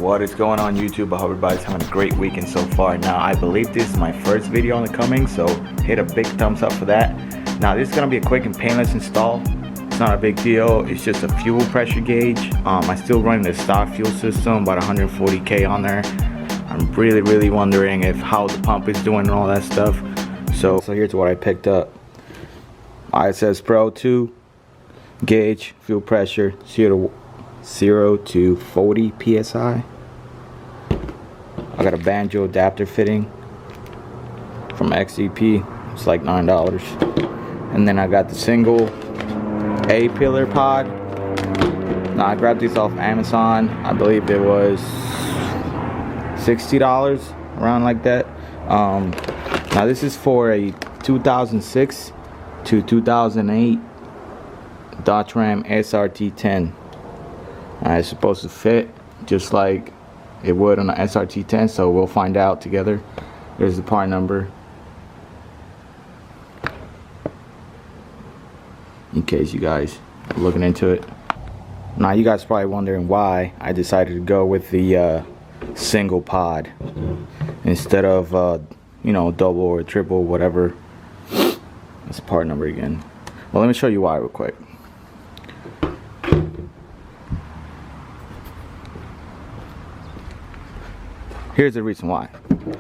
What is going on YouTube? I hope everybody's having a great weekend so far. Now I believe this is my first video on the Cummins, so hit a big thumbs up for that. Now this is going to be a quick and painless install. It's not a big deal, it's just a fuel pressure gauge. I'm still running the stock fuel system, about 140k on there. I'm really wondering if how the pump is doing and all that stuff. So here's what I picked up. ISS Pro 2 gauge, fuel pressure 0 to 40 psi. I got a Banjo adapter fitting from XCP. It's like $9. And then I got the single A-pillar pod. Now I grabbed these off Amazon. I believe it was $60, around like that. Now this is for a 2006 to 2008 Dodge Ram SRT 10. It's supposed to fit just like it would on the SRT 10, so we'll find out together. There's the part number, in case you guys are looking into it. Now you guys are probably wondering why I decided to go with the single pod instead of you know, double or triple, whatever. That's the part number again. Well, let me show you why real quick. Here's the reason why.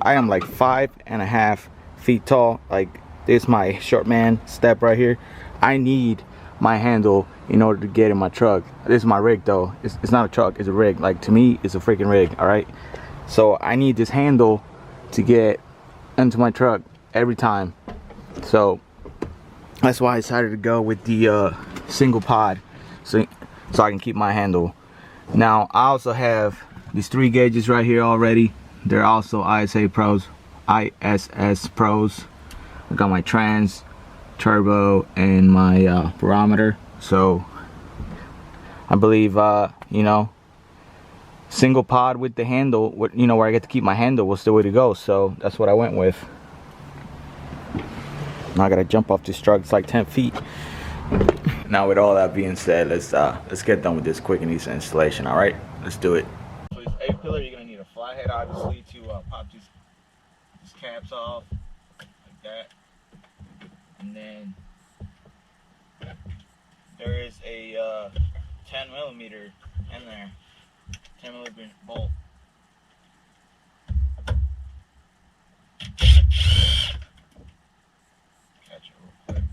I am like 5.5 feet tall. Like, this is my short man step right here. I need my handle in order to get in my truck. This is my rig though. It's not a truck, it's a rig. Like, to me, it's a freaking rig, alright? So I need this handle to get into my truck every time. So that's why I decided to go with the single pod, so I can keep my handle. Now I also have these 3 gauges right here already. They're also ISS Pros. I got my trans, turbo, and my barometer. So I believe you know, single pod with the handle, you know, where I get to keep my handle, was the way to go. So that's what I went with. Now I gotta jump off this truck. It's like 10 feet. Now with all that being said, let's get done with this quick and easy installation. All right, let's do it. For this A-pillar, you're gonna need a flathead, obviously, to pop these caps off like that. And then there is a 10mm in there, 10mm bolt. Catch it real quick.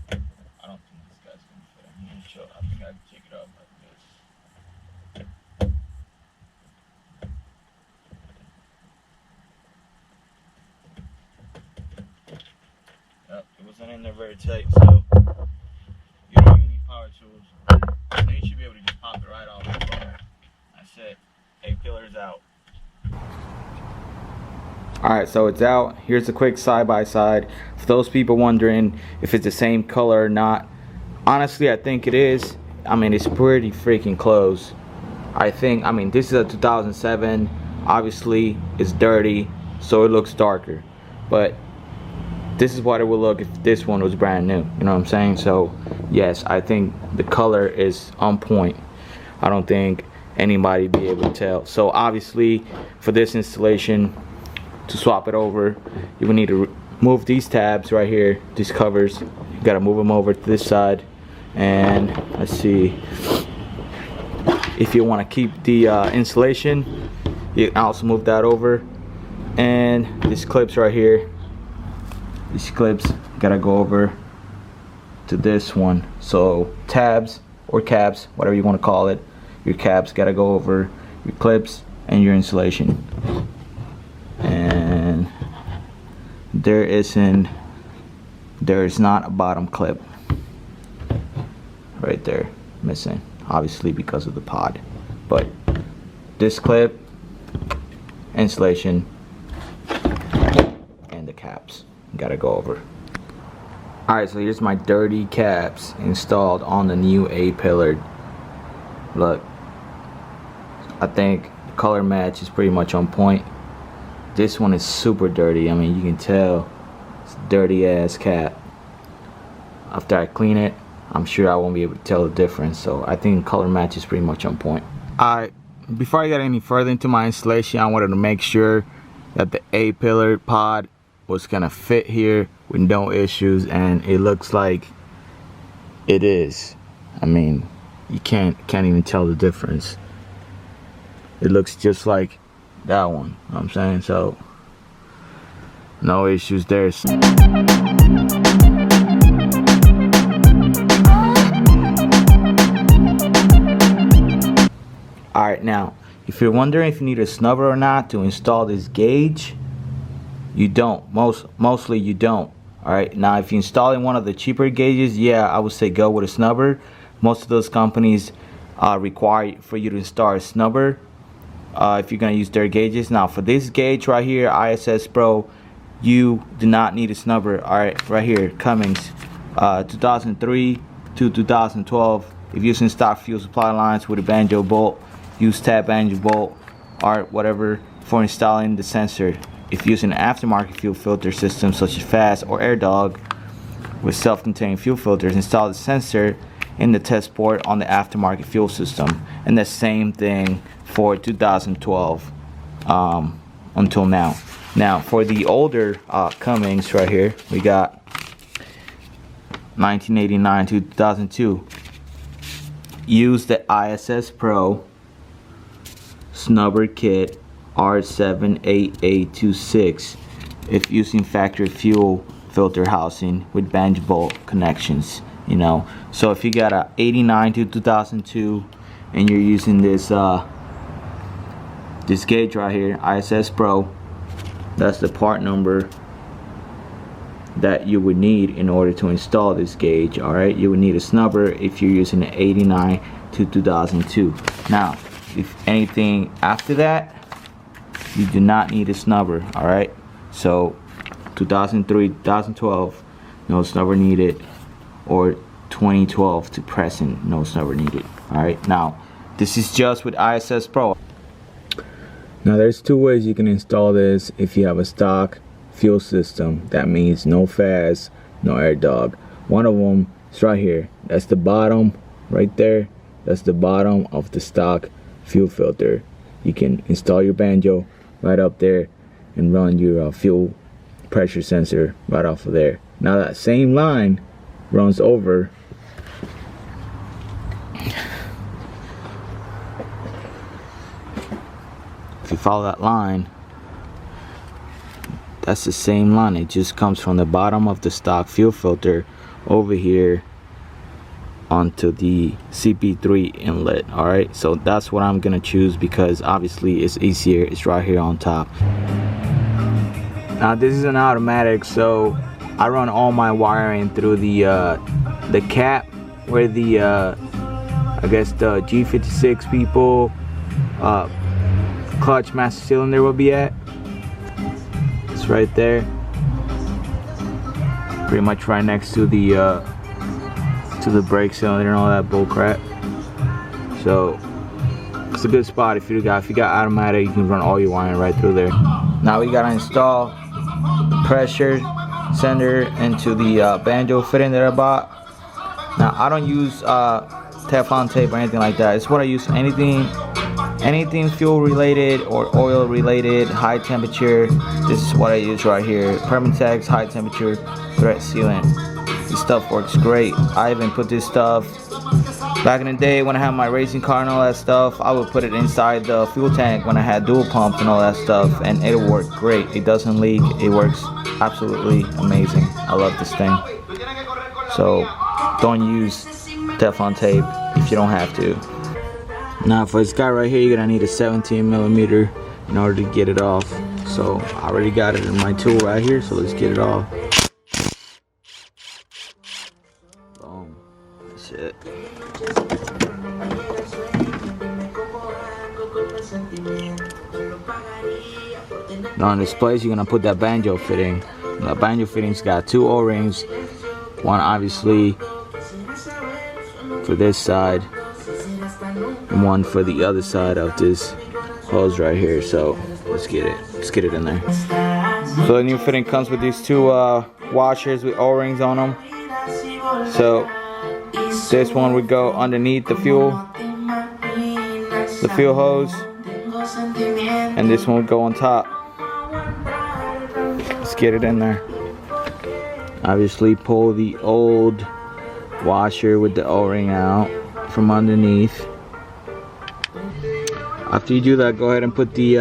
I don't think this guy's gonna fit in here. I think I can take it up like this. Yep, it wasn't in there very tight, so you don't even need power tools. So you should be able to just pop it right off the phone. That's it. A-pillar's out. Alright, so it's out. Here's a quick side-by-side. For those people wondering if it's the same color or not, honestly I think it is. I mean, it's pretty freaking close. I mean, this is a 2007. Obviously it's dirty, so it looks darker, but this is what it would look if this one was brand new. You know what I'm saying? So yes, I think the color is on point. I don't think anybody be able to tell. So obviously for this installation, to swap it over, you will need to move these tabs right here, these covers. You gotta move them over to this side. And let's see, if you want to keep the insulation, you can also move that over. And these clips right here, these clips gotta go over to this one. So tabs or caps, whatever you want to call it, your caps gotta go over your clips and your insulation. And there is not a bottom clip right there, missing, obviously because of the pod. But this clip, insulation, and the caps gotta go over. Alright, so here's my dirty caps installed on the new A-pillar. Look, I think the color match is pretty much on point. This one is super dirty. I mean, you can tell it's a dirty ass cap. After I clean it, I'm sure I won't be able to tell the difference. So I think color match is pretty much on point. I before I get any further into my installation, I wanted to make sure that the A-pillar pod was gonna fit here with no issues, and it looks like it is. I mean, you can't even tell the difference. It looks just like that one, you know what I'm saying? So no issues there. Alright, now if you're wondering if you need a snubber or not to install this gauge, you don't. Mostly you don't. Alright, now if you're installing one of the cheaper gauges, yeah, I would say go with a snubber. Most of those companies require for you to install a snubber if you're going to use their gauges. Now for this gauge right here, ISS Pro, you do not need a snubber. Alright, right here, Cummins, 2003 to 2012. If using stock fuel supply lines with a Banjo bolt, use tab Banjo bolt or whatever for installing the sensor. If using an aftermarket fuel filter system such as Fast or AirDog with self-contained fuel filters, install the sensor in the test port on the aftermarket fuel system. And the same thing for 2012 until now. Now for the older Cummins right here, we got 1989 to 2002. Use the ISS Pro snubber kit R78826 if using factory fuel filter housing with Banjo bolt connections, you know. So if you got a 89 to 2002 and you're using this this gauge right here, ISS Pro, that's the part number that you would need in order to install this gauge. Alright, you would need a snubber if you're using an 89 to 2002. Now if anything after that, you do not need a snubber. Alright, so 2003, 2012, no snubber needed, or 2012 to present, no snubber needed. Alright, now this is just with ISS Pro. Now there's two ways you can install this if you have a stock fuel system. That means no Fast, no AirDog. One of them is right here. That's the bottom right there. That's the bottom of the stock fuel filter. You can install your Banjo right up there and run your fuel pressure sensor right off of there. Now that same line runs over if you follow that line, that's the same line. It just comes from the bottom of the stock fuel filter over here onto the CP3 inlet. Alright, so that's what I'm gonna choose because obviously it's easier. It's right here on top. Now this is an automatic, so I run all my wiring through the cap where the I guess the G56 people clutch master cylinder will be at. It's right there, pretty much right next to the brake cylinder and all that bull crap. So it's a good spot if you got automatic. You can run all your wiring right through there. Now we gotta install the pressure sender into the Banjo fitting that I bought. Now I don't use Teflon tape or anything like that. It's what I use. Anything fuel related or oil related, high temperature, this is what I use right here. Permatex high temperature thread sealant. This stuff works great. I even put this stuff back in the day when I had my racing car and all that stuff. I would put it inside the fuel tank when I had dual pumps and all that stuff, and it'll work great. It doesn't leak. It works absolutely amazing. I love this thing. So don't use Teflon tape if you don't have to. Now for this guy right here, you're gonna need a 17mm in order to get it off. So I already got it in my tool right here, so let's get it off. Boom. That's it. Now in this place, you're gonna put that Banjo fitting. The Banjo fitting's got two O-rings. One obviously for this side, and one for the other side of this hose right here. So let's get it in there. So the new fitting comes with these two washers with O-rings on them. So this one would go underneath the fuel the fuel hose, and this one will go on top. Let's get it in there. Obviously pull the old washer with the O-ring out from underneath. After you do that, go ahead and put the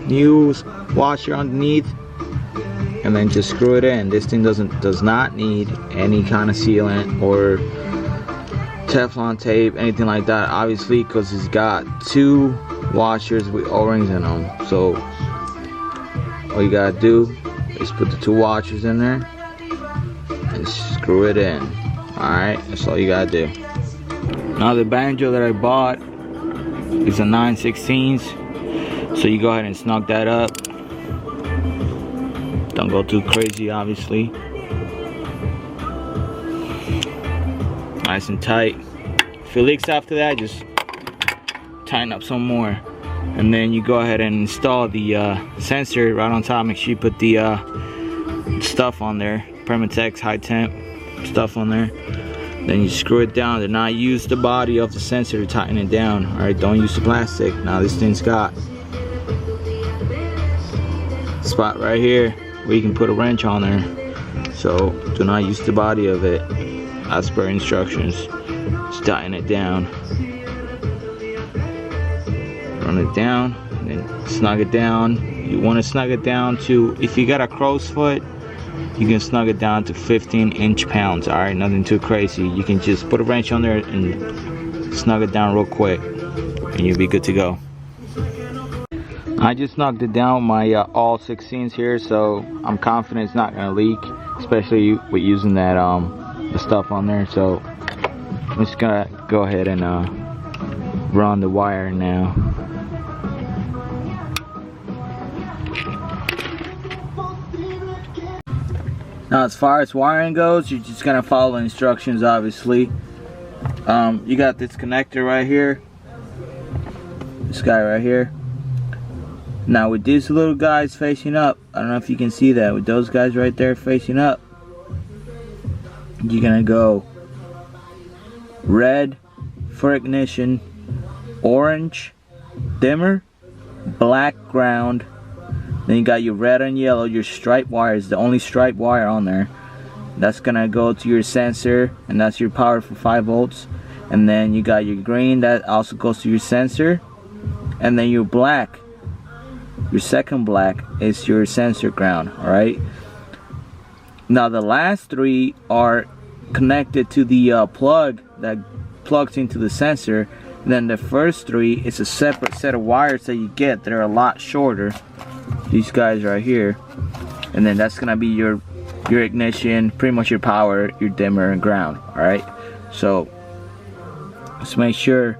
new washer underneath, and then just screw it in. This thing does not need any kind of sealant or Teflon tape, anything like that, obviously, because it's got two washers with O-rings in them. So all you gotta do is put the two washers in there and screw it in. Alright, that's all you gotta do. Now the Banjo that I bought is a 9/16, so you go ahead and snug that up. Don't go too crazy, obviously. Nice and tight. If it leaks after that, just tighten up some more. And then you go ahead and install the sensor right on top. Make sure you put the stuff on there, Permatex high temp stuff on there. Then you screw it down. Do not use the body of the sensor to tighten it down. Alright, don't use the plastic. Now this thing's got a spot right here where you can put a wrench on there. So do not use the body of it as per instructions. Just tighten it down. Run it down, and then snug it down. You want to snug it down to, if you got a crow's foot, you can snug it down to 15 inch-pounds. Alright, nothing too crazy. You can just put a wrench on there and snug it down real quick, and you'll be good to go. I just snugged it down with my all 16s here, so I'm confident it's not gonna leak, especially with using that the stuff on there. So I'm just gonna go ahead and run the wire now. Now as far as wiring goes, you're just gonna follow the instructions, obviously. You got this connector right here, this guy right here. Now with these little guys facing up, I don't know if you can see that, with those guys right there facing up, you're gonna go red for ignition, orange dimmer, black ground. Then you got your red and yellow, your stripe wire is the only stripe wire on there. That's gonna go to your sensor, and that's your power for 5 volts. And then you got your green, that also goes to your sensor. And then your black, your second black, is your sensor ground. Alright. Now the last 3 are connected to the plug that plugs into the sensor. Then the first 3 is a separate set of wires that you get that are a lot shorter. These guys right here, and then that's gonna be your ignition, pretty much your power, your dimmer, and ground. All right, so just make sure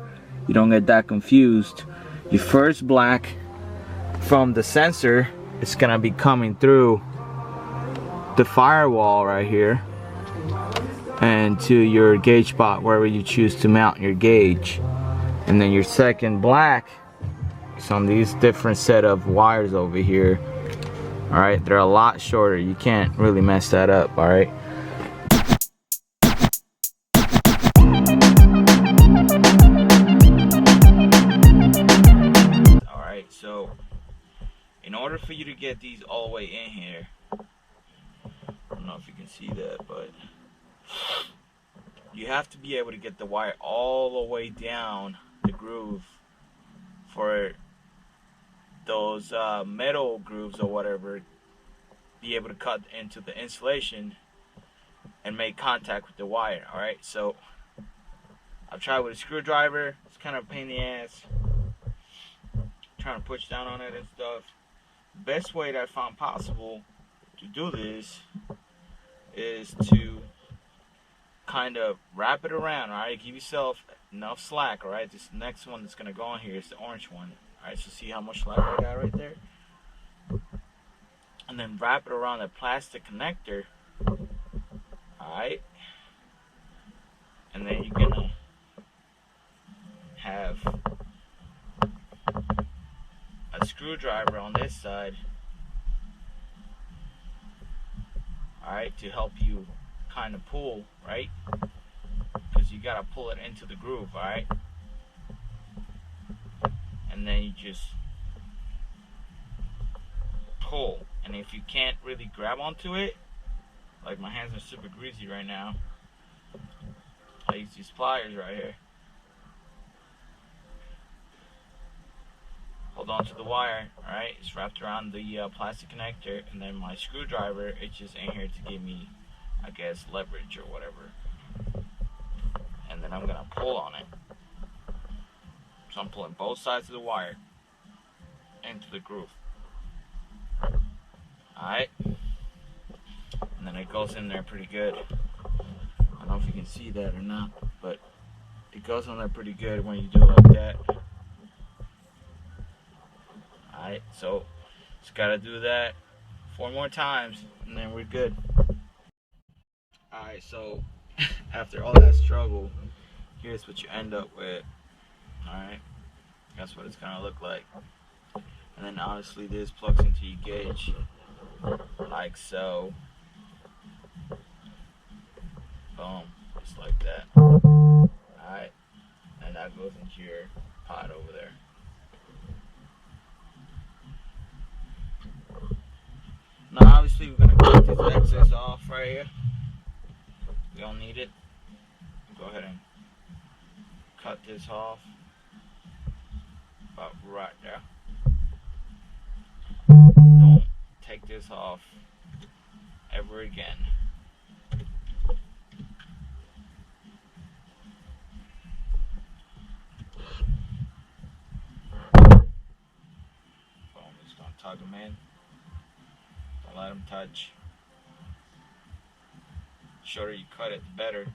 you don't get that confused. Your first black from the sensor is gonna be coming through the firewall right here and to your gauge spot wherever you choose to mount your gauge. And then your second black is on these different set of wires over here. Alright, they're a lot shorter. You can't really mess that up, alright? Alright, so in order for you to get these all the way in here, I don't know if you can see that, but you have to be able to get the wire all the way down the groove for those metal grooves or whatever, be able to cut into the insulation and make contact with the wire. Alright, so I've tried with a screwdriver. It's kind of a pain in the ass trying to push down on it and stuff. The best way that I found possible to do this is to kind of wrap it around. Alright, give yourself enough slack. Alright, this next one that's gonna go on here is the orange one. Alright, so see how much slack I got right there? And then wrap it around the plastic connector. Alright, and then you're gonna have a screwdriver on this side, alright, to help you kind of pull, right? Because you gotta pull it into the groove, alright? and then you just pull. And if you can't really grab onto it, like my hands are super greasy right now, I use these pliers right here. Hold on to the wire, alright? It's wrapped around the plastic connector, and then my screwdriver, it's just in here to give me, I guess, leverage or whatever. And then I'm gonna pull on it. So I'm pulling both sides of the wire into the groove. Alright? And then it goes in there pretty good. I don't know if you can see that or not, but it goes on there pretty good when you do it like that. Alright, so just gotta do that 4 more times and then we're good. Alright, so after all that struggle, here's what you end up with. Alright, that's what it's gonna look like. And then honestly, this plugs into your gauge like so. Boom, just like that. Alright, and that goes into your pot over there. Now obviously we're gonna cut this excess off right here. We don't need it. Go ahead and cut this off about right there. Don't take this off ever again. Boom, just gonna tug them in. Don't let them touch. The shorter you cut it, the better,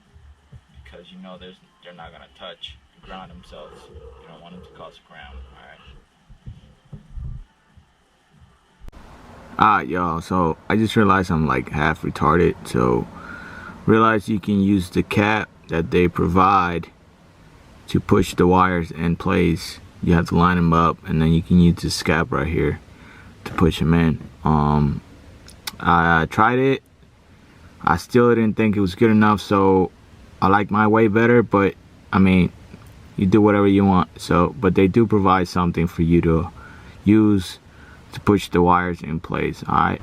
because you know they're not gonna touch the ground themselves. You don't want them to cause ground. Alright, y'all, so I just realized I'm like half retarded. So realize you can use the cap that they provide to push the wires in place. You have to line them up, and then you can use this cap right here to push them in. I tried it. I still didn't think it was good enough, so I like my way better, but I mean, you do whatever you want. So, but they do provide something for you to use to push the wires in place. Alright,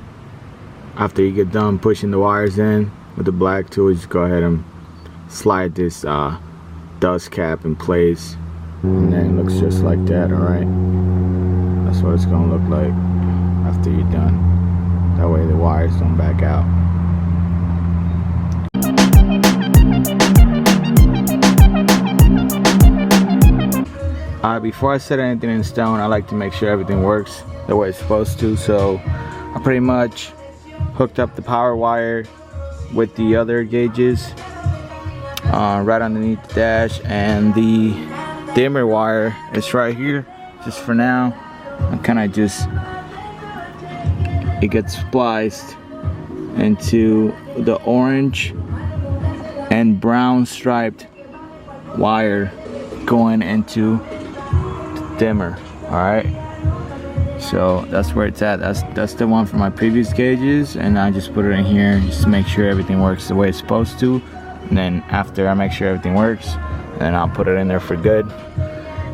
after you get done pushing the wires in with the black tool, just go ahead and slide this dust cap in place, and then it looks just like that. Alright, that's what it's gonna look like after you're done. That way the wires don't back out. Alright, before I set anything in stone, I like to make sure everything works the way it's supposed to. So I pretty much hooked up the power wire with the other gauges right underneath the dash, and the dimmer wire is right here. Just for now, I'm kind of just, it gets spliced into the orange and brown striped wire going into the dimmer. Alright, so that's where it's at. That's the one for my previous gauges, and I just put it in here just to make sure everything works the way it's supposed to. And then after I make sure everything works, then I'll put it in there for good.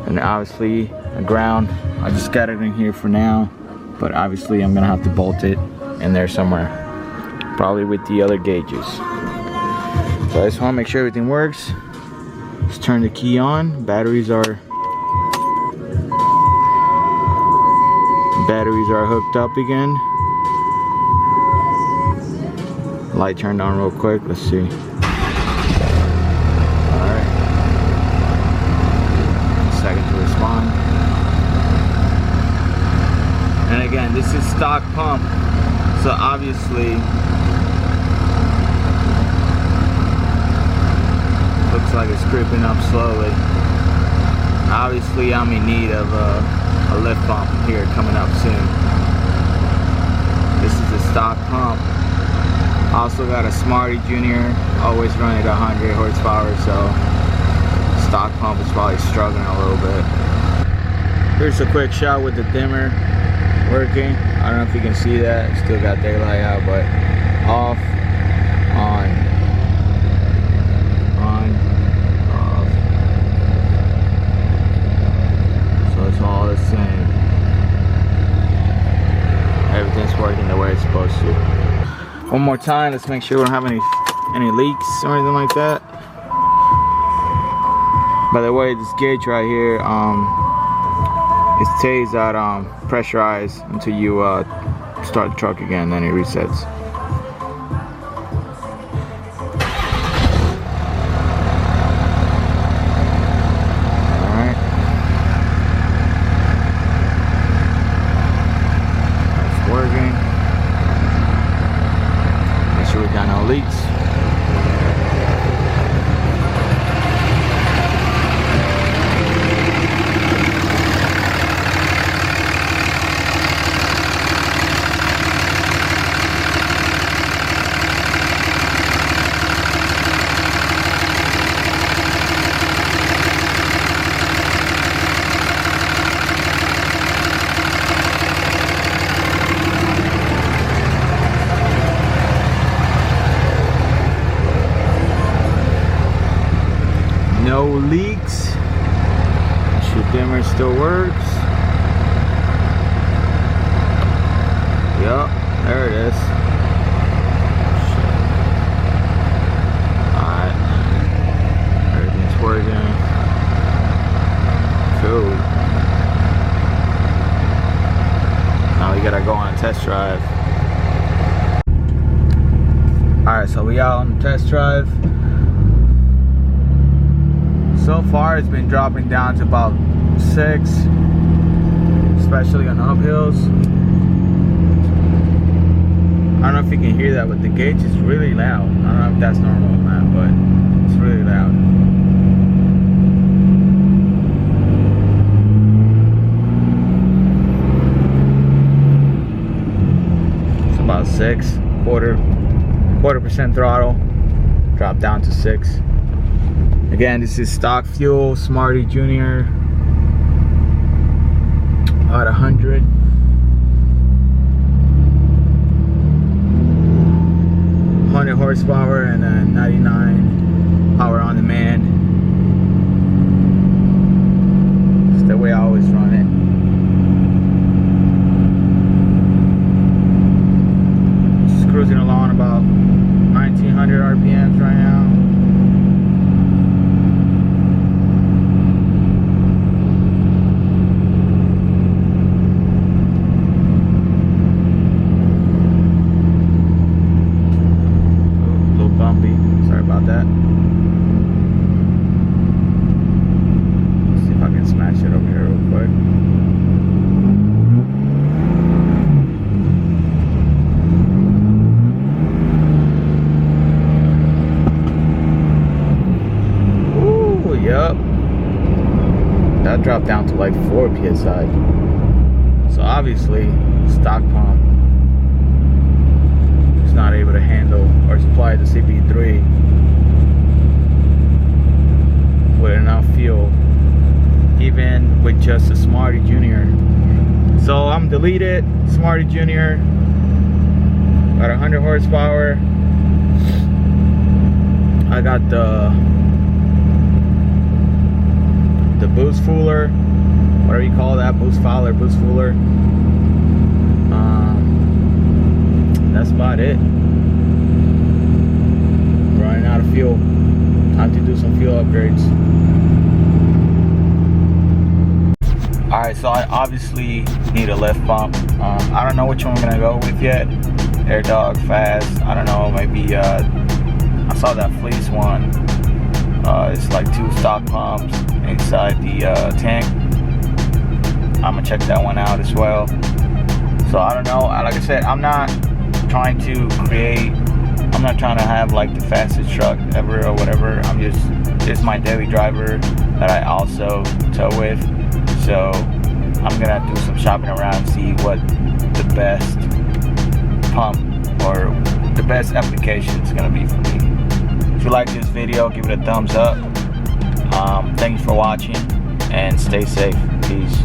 And obviously the ground, I just got it in here for now, but obviously I'm gonna have to bolt it in there somewhere, probably with the other gauges. So I just want to make sure everything works. Just turn the key on. Batteries are hooked up again. Light turned on real quick. Let's see. Alright. Second to respond. And again, this is stock pump, so obviously looks like it's creeping up slowly. Obviously I'm in need of a lift pump here coming up soon. This is a stock pump. I also got a Smarty Junior, always run at 100 horsepower, so stock pump is probably struggling a little bit. Here's a quick shot with the dimmer working. I don't know if you can see that. Still got daylight out, but off, on, off. So that's all this more time. Let's make sure we don't have any leaks or anything like that. By the way, this gauge right here, it stays at pressurized until you start the truck again, then it resets. Alright. That's working. Make sure we got no leaks. No leaks. Shoe dimmer still works. Yup, there it is. Alright. Everything's working. Cool. Now we gotta go on a test drive. Alright, so we out on the test drive. So far it's been dropping down to about 6, especially on uphills. I don't know if you can hear that, but the gauge is really loud. I don't know if that's normal or not, but it's really loud. It's about 6, quarter percent throttle, drop down to 6. Again, this is stock fuel, Smarty Junior, about 100. Horsepower and then 99 power on demand. It's the way I always run it. Just cruising along about 1900 RPMs right now. Sorry about that. Let's see if I can smash it over here real quick. Ooh, yup. That dropped down to like 4 psi. So obviously, stock pump is not able to handle or supply the CP3 with enough fuel, even with just a Smarty Junior. So I'm deleted Smarty Junior, got 100 horsepower. I got the boost fooler, whatever you call that, boost fooler. That's about it. Running out of fuel. Time to do some fuel upgrades. Alright, so I obviously need a lift pump. I don't know which one I'm gonna go with yet. Air Dog, Fast, I don't know, maybe I saw that Fleece one. It's like 2 stock pumps inside the tank. I'm gonna check that one out as well. So I don't know, like I said, I'm not trying to have like the fastest truck ever or whatever. This is my daily driver that I also tow with. So I'm gonna do some shopping around and see what the best pump or the best application is gonna be for me. If you like this video, give it a thumbs up. Thank you for watching and stay safe. Peace.